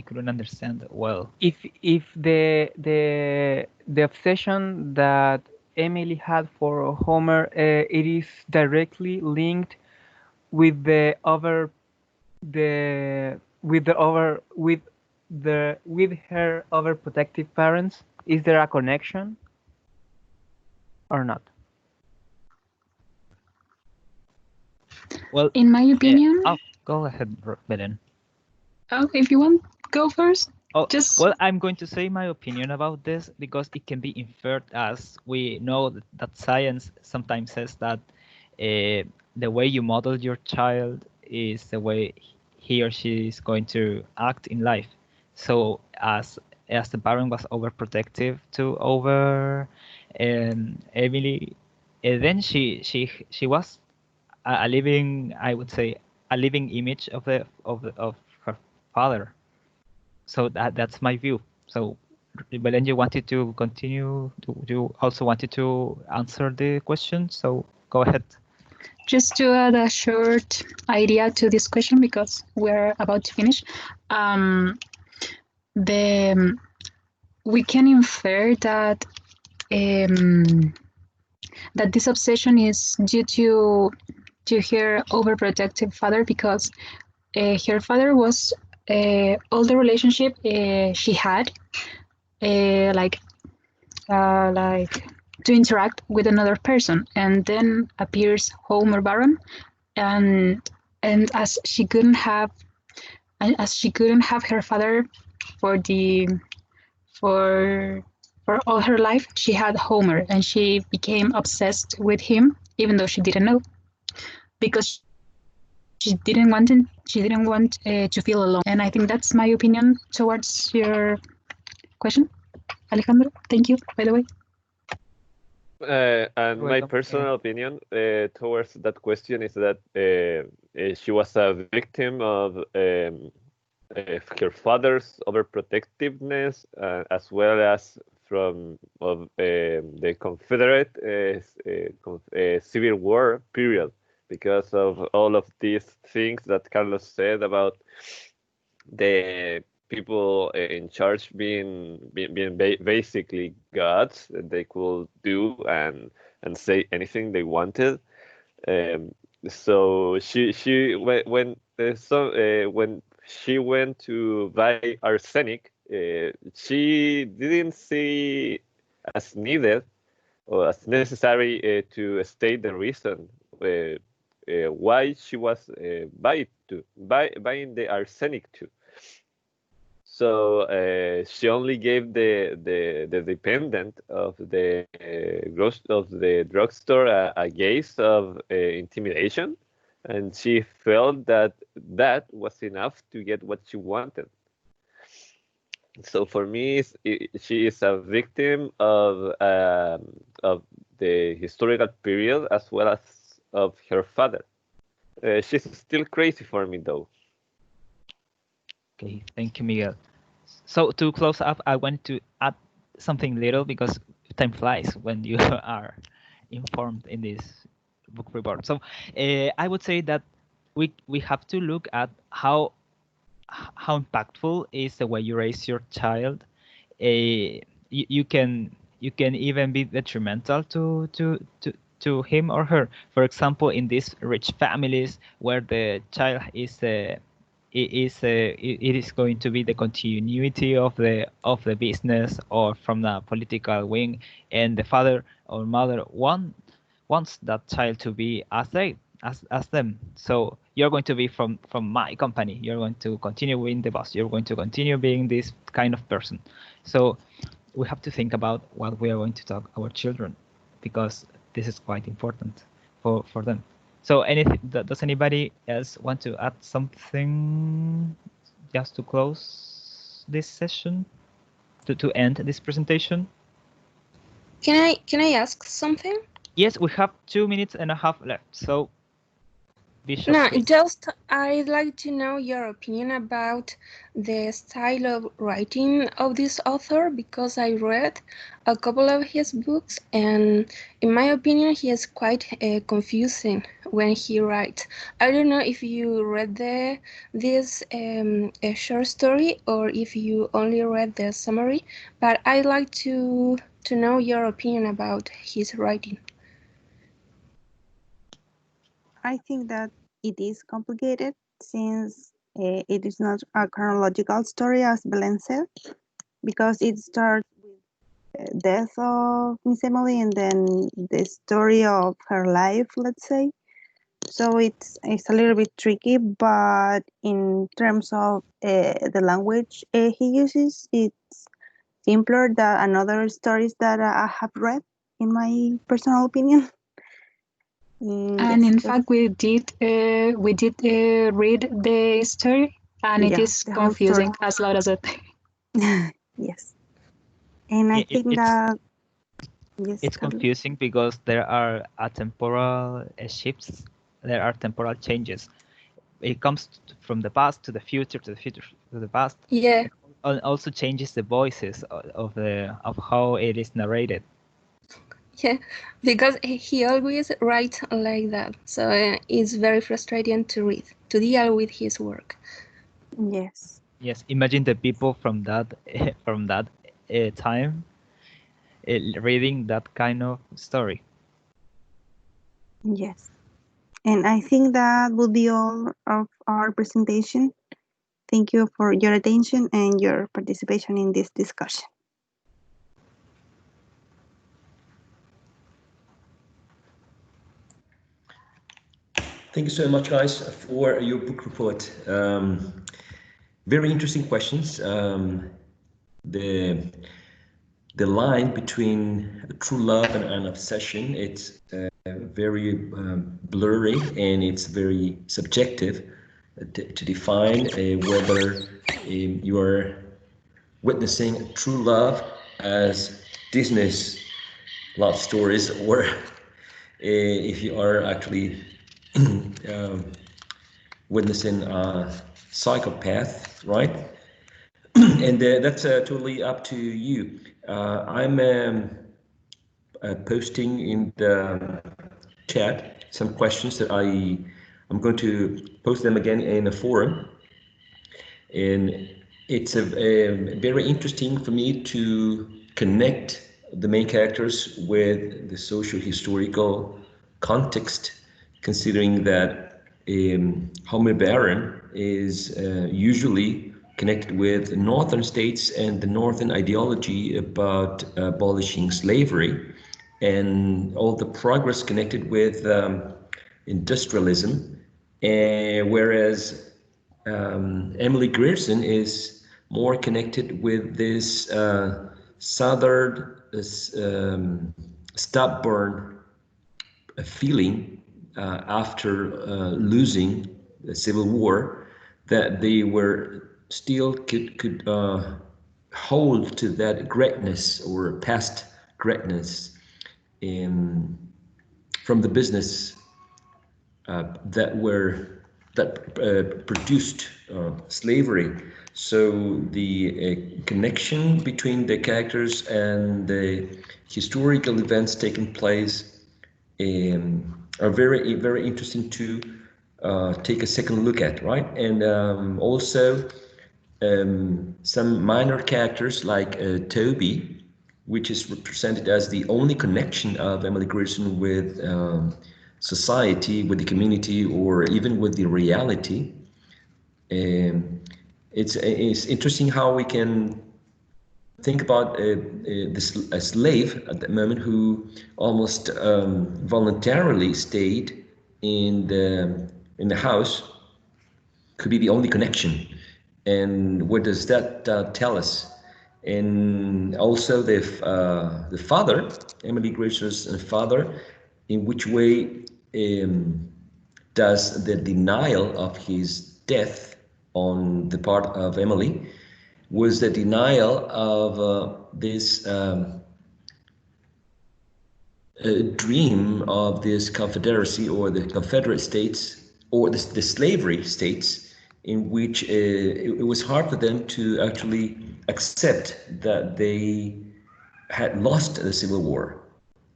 couldn't understand that well. If the obsession that Emily had for Homer, it is directly linked with her overprotective parents, is there a connection or not? Well, in my opinion, go ahead, Belen. Oh, if you want, go first. Oh, well, I'm going to say my opinion about this because it can be inferred, as we know that science sometimes says that the way you model your child is the way he or she is going to act in life. So as the parent was overprotective over Emily, then she was a living, I would say, a living image of her father. So that's my view. So, Belen, you wanted to continue. You also wanted to answer the question. So go ahead. Just to add a short idea to this question, because we're about to finish, we can infer that that this obsession is due to her overprotective father, because her father was all the relationship she had, like to interact with another person, and then appears Homer Baron, and as she couldn't have her father for all her life, she had Homer, and she became obsessed with him, even though she didn't know, because she didn't want to feel alone. And I think that's my opinion towards your question, Alejandro. Thank you, by the way. And my personal opinion towards that question is that she was a victim of her father's overprotectiveness, as well as from the Confederate Civil War period, because of all of these things that Carlos said about the people in charge being basically gods. They could do and say anything they wanted. So when she went to buy arsenic, she didn't see as needed or as necessary to state the reason why she was buying the arsenic too. So she only gave the dependent of the drugstore a gaze of intimidation, and she felt that was enough to get what she wanted. So for me, she is a victim of the historical period as well as of her father. She's still crazy for me, though. Okay, thank you, Miguel. So to close up, I want to add something little, because time flies when you are informed in this book report. So I would say that we have to look at how impactful is the way you raise your child. You can even be detrimental to him or her. For example, in these rich families where the child is it is going to be the continuity of the business or from the political wing, and the father or mother wants that child to be as them. So you're going to be from my company. You're going to continue being the boss. You're going to continue being this kind of person. So we have to think about what we are going to talk our children, because this is quite important for them. So anything, does anybody else want to add something just to close this session, to end this presentation? Can I ask something? Yes, we have 2 minutes and a half left. So Bishop, no, please. just I'd like to know your opinion about the style of writing of this author, because I read a couple of his books, and in my opinion, he is quite confusing when he writes. I don't know if you read this a short story or if you only read the summary, but I'd like to know your opinion about his writing. I think that it is complicated since it is not a chronological story, as Belen said, because it starts with the death of Miss Emily and then the story of her life, let's say. So it's a little bit tricky, but in terms of the language he uses, it's simpler than another stories that I have read, in my personal opinion. And in fact, we did read the story, and it is confusing as loud as it. Yes, and I think that it's confusing because there are atemporal shifts. There are temporal changes. It comes from the past to the future, to the future to the past. Yeah. It also changes the voices of how it is narrated. Yeah, because he always writes like that, so it's very frustrating to read, to deal with his work. Yes. Yes, imagine the people from that time reading that kind of story. Yes, and I think that will be all of our presentation. Thank you for your attention and your participation in this discussion. Thank you so much, guys, for your book report. Very interesting questions. The line between true love and an obsession, it's very blurry, and it's very subjective to define whether you are witnessing true love as Disney's love stories, or if you are actually witnessing a psychopath, right? And that's totally up to you. I'm posting in the chat some questions that I'm going to post them again in a forum, and it's very interesting for me to connect the main characters with the socio-historical context, considering that Homer Baron is usually connected with northern states and the northern ideology about abolishing slavery and all the progress connected with industrialism, whereas Emily Grierson is more connected with this southern stubborn feeling after losing the Civil War, that they were still could hold to that greatness or past greatness from the business that were that produced slavery. So the connection between the characters and the historical events taking place are very interesting to take a second look at, right? And also some minor characters like Toby, which is represented as the only connection of Emily Grierson with society, with the community, or even with the reality. It's interesting how we can think about a slave at that moment who almost voluntarily stayed in the house, could be the only connection. And what does that tell us? And also the father, Emily Grierson's father, in which way does the denial of his death on the part of Emily was the denial of this dream of this confederacy or the Confederate States or the slavery states, in which it was hard for them to actually accept that they had lost the Civil War,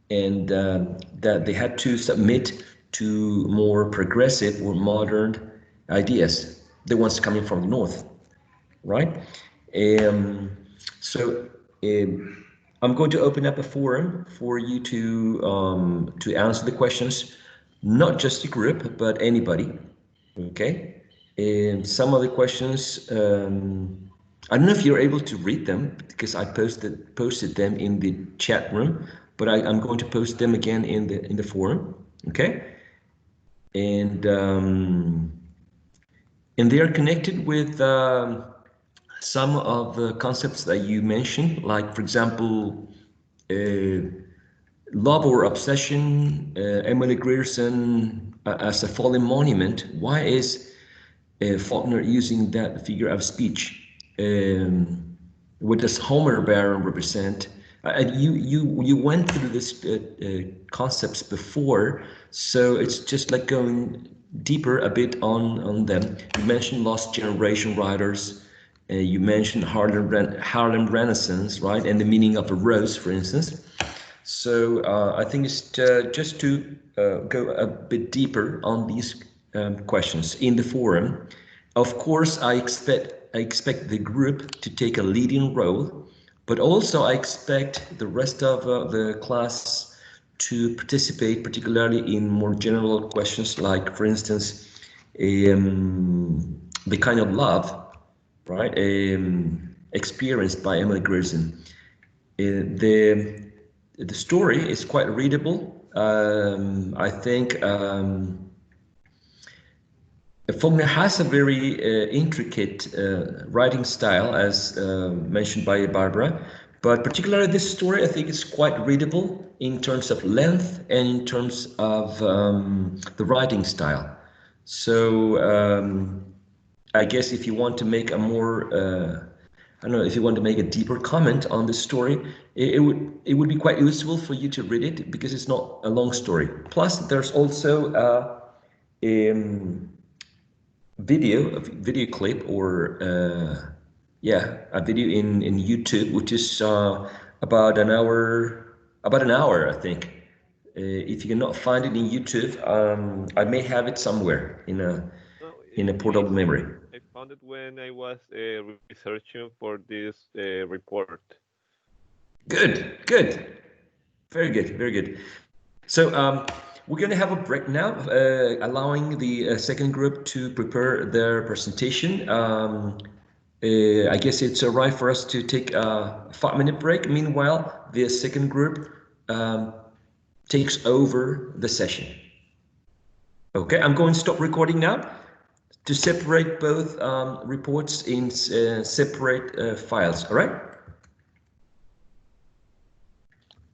and that they had to submit to more progressive or modern ideas, the ones coming from the North, right? So I'm going to open up a forum for you to answer the questions, not just the group, but anybody, okay? And some of the questions, I don't know if you're able to read them because I posted them in the chat room, but I'm going to post them again in the forum, okay? And they are connected with some of the concepts that you mentioned, like, for example, love or obsession, Emily Grierson as a fallen monument. Why is Faulkner using that figure of speech? What does Homer Baron represent? You went through this concepts before, so it's just like going deeper a bit on them. You mentioned Lost Generation writers. You mentioned Harlem Renaissance, right? And the meaning of a rose, for instance. So I think it's just to go a bit deeper on these questions in the forum. Of course, I expect the group to take a leading role, but also I expect the rest of the class to participate, particularly in more general questions, like, for instance, the kind of love, right, experienced by Emily Grierson. The story is quite readable. I think Faulkner has a very intricate writing style, as mentioned by Barbara, but particularly this story, I think, is quite readable in terms of length and in terms of the writing style. So I guess if you want to make a more, I don't know, if you want to make a deeper comment on the story, it would be quite useful for you to read it because it's not a long story. Plus, there's also a video clip, or a video in YouTube, which is about an hour, I think. If you cannot find it in YouTube, I may have it somewhere in a portable memory. I found it when I was researching for this report. Good. Very good. So we're going to have a break now, allowing the second group to prepare their presentation. I guess it's all right for us to take a 5-minute break. Meanwhile, the second group takes over the session. Okay, I'm going to stop recording now to separate both reports in separate files, all right?